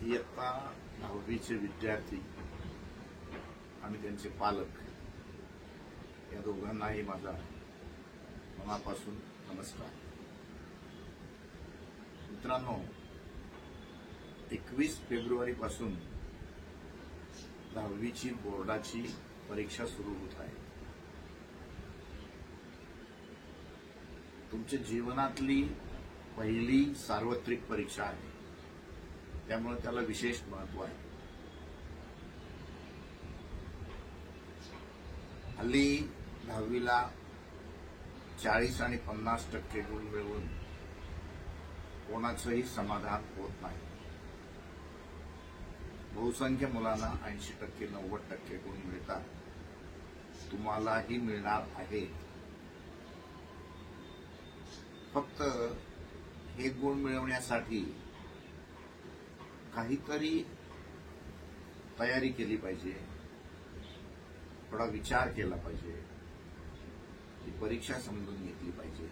इयत्ता 10वीचे विद्यार्थी आणि त्यांचे पालक या दोघांनाही माझा मनापासून नमस्कार. मित्रांनो, 21 फेब्रुवारीपासून 10वीची बोर्डाची परीक्षा सुरू होत आहे. तुमच्या जीवनातली पहिली सार्वत्रिक परीक्षा आहे, त्यामुळे त्याला विशेष महत्व आहे. हल्ली 10वीला 40 आणि 50% गुण मिळवून कोणाचंही समाधान होत नाही. बहुसंख्य मुलांना 80% 90% गुण मिळतात. तुम्हालाही मिळणार आहे. फक्त हे गुण मिळवण्यासाठी काहीतरी तयारी केली पाहिजे, थोडा विचार केला पाहिजे, ही परीक्षा समजून घेतली पाहिजे,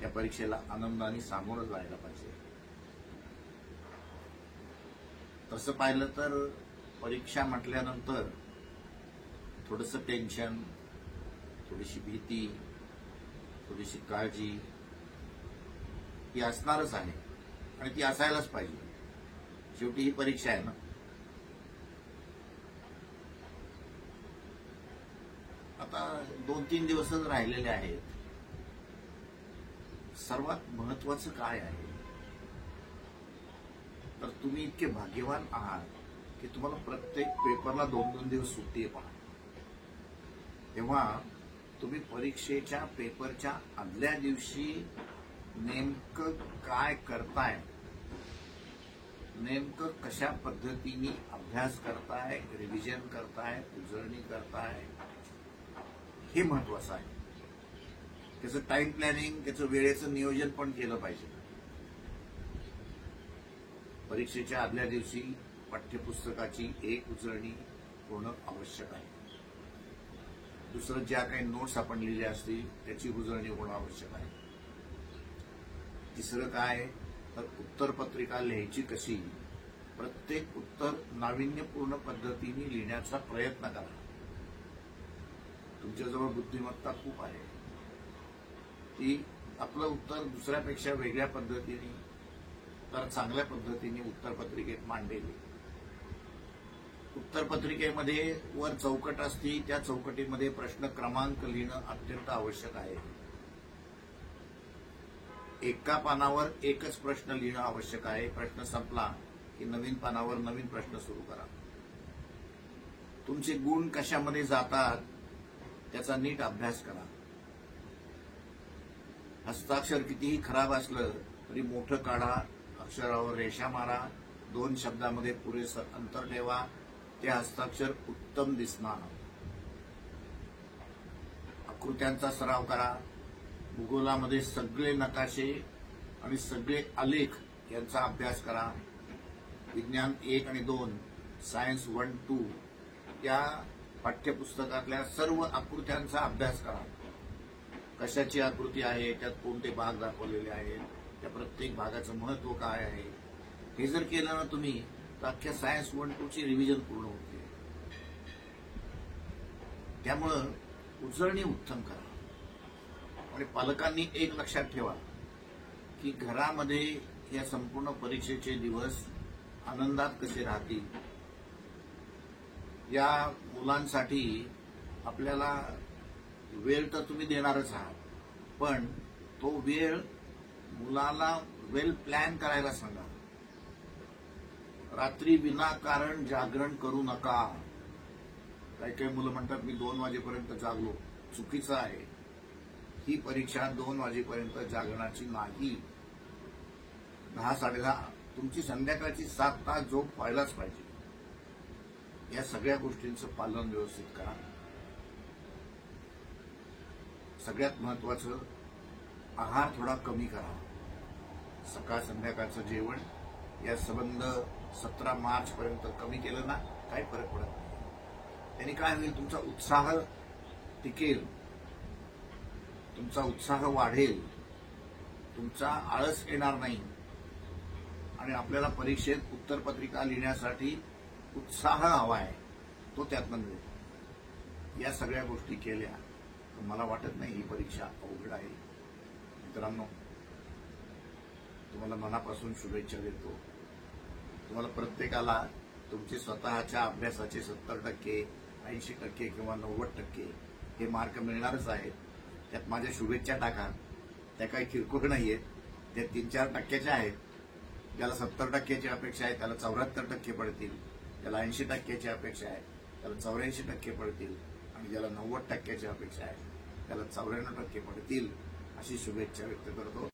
या परीक्षेला आनंदाने सामोरं जायला पाहिजे. तसं पाहिलं तर परीक्षा म्हटल्यानंतर थोडंसं टेन्शन, थोडीशी भीती, थोडीशी काळजी ही असणारच आहे आणि ती असायलाच पाहिजे. शेवटी ही परीक्षा आहे ना. आता 2-3 दिवसच राहिलेले आहेत. सर्वात महत्वाचं काय आहे तर तुम्ही इतके भाग्यवान आहात की तुम्हाला प्रत्येक पेपरला 2-2 दिवस सुट्टी आहे. पहा, तेव्हा तुम्ही परीक्षेच्या पेपरच्या आदल्या दिवशी नेमकं काय करताय, नेमकं कशा पद्धतीने अभ्यास करताय, रिव्हिजन करताय, उजळणी करताय, हे महत्वाचं आहे. त्याचं टाइम प्लॅनिंग, त्याचं वेळेचं नियोजन पण केलं पाहिजे. परीक्षेच्या आदल्या दिवशी पाठ्यपुस्तकाची एक उजळणी होणं आवश्यक आहे. दुसरं, ज्या काही नोट्स आपण लिहिल्या असतील त्याची उजळणी होणं आवश्यक आहे. तिसरं काय तर उत्तरपत्रिका लिहायची कशी, प्रत्येक उत्तर नाविन्यपूर्ण पद्धतीने लिहिण्याचा प्रयत्न करा. तुमच्याजवळ बुद्धिमत्ता खूप आहे, ती आपलं उत्तर दुसऱ्यापेक्षा वेगळ्या पद्धतीने तर चांगल्या पद्धतीने उत्तरपत्रिकेत मांडेल. उत्तरपत्रिकेमध्ये वर चौकट असते, त्या चौकटीमध्ये प्रश्न क्रमांक लिहिणं अत्यंत आवश्यक आहे. एका पानावर एकच प्रश्न लिहिणं आवश्यक आहे. प्रश्न संपला की नवीन पानावर नवीन प्रश्न सुरू करा. तुमचे गुण कशामध्ये जातात त्याचा नीट अभ्यास करा. हस्ताक्षर कितीही खराब असलं तरी मोठं काढा, अक्षरावर रेषा मारा, 2 शब्दामध्ये पुरेसं अंतर ठेवा, ते हस्ताक्षर उत्तम दिसणार. आकृत्यांचा सराव करा. भूगोलामध्ये सगळे नकाशे आणि सगळे आलेख यांचा अभ्यास करा. विज्ञान 1 आणि 2, सायन्स 1-2 या पाठ्यपुस्तकातल्या सर्व आकृत्यांचा अभ्यास करा. कशाची आकृती आहे, त्यात कोणते भाग दाखवलेले आहेत, त्या प्रत्येक भागाचं महत्व काय आहे, हे जर केलं ना तुम्ही तर अख्ख्या सायन्स 1-2ची रिव्हिजन पूर्ण होते. त्यामुळं उजळणी उत्तम करा. आणि पालकांनी एक लक्षात ठेवा की घरामध्ये या संपूर्ण परीक्षेचे दिवस आनंदात कसे राहतील, या मुलांसाठी आपल्याला वेळ तर तुम्ही देणारच आहात, पण तो वेळ मुलाला वेल प्लॅन करायला सांगा. रात्री विनाकारण जागरण करू नका. काही काही मुलं म्हणतात मी 2 वाजेपर्यंत जागलो. चुकीचं आहे. ही परीक्षा 2 वाजेपर्यंत जागरणाची नाही. 10-10:30 तुमची संध्याकाळची 7 तास झोप व्हायलाच पाहिजे. या सगळ्या गोष्टींचं पालन व्यवस्थित करा. सगळ्यात महत्वाचं, आहार थोडा कमी करा. सकाळ संध्याकाळचं जेवण या संबंध 17 मार्च पर्यंत कमी केलं ना, काही फरक पडत नाही. त्यांनी काय होईल, तुमचा उत्साह टिकेल, तुमचा उत्साह वाढेल, तुमचा आळस येणार नाही आणि आणि आपल्याला परीक्षेत उत्तरपत्रिका लिहिण्यासाठी उत्साह हवा आहे, तो त्यातनं मिळेल. या सगळ्या गोष्टी केल्या तर मला वाटत नाही ही परीक्षा अवघड आहे. मित्रांनो, तुम्हाला मनापासून शुभेच्छा देतो. तुम्हाला प्रत्येकाला तुमचे स्वतःच्या अभ्यासाचे 70%, 80% किंवा 90% हे मार्क मिळणारच आहेत. त्यात माझ्या शुभेच्छा टाका. त्या काही किरकोळ नाहीयेत, त्या 3-4 टक्क्याच्या आहेत. ज्याला 70%ची अपेक्षा आहे त्याला 74% पडतील, ज्याला 80%ची अपेक्षा आहे त्याला 84% पडतील, आणि ज्याला 90%ची अपेक्षा आहे त्याला 94% पडतील, अशी शुभेच्छा व्यक्त करतो.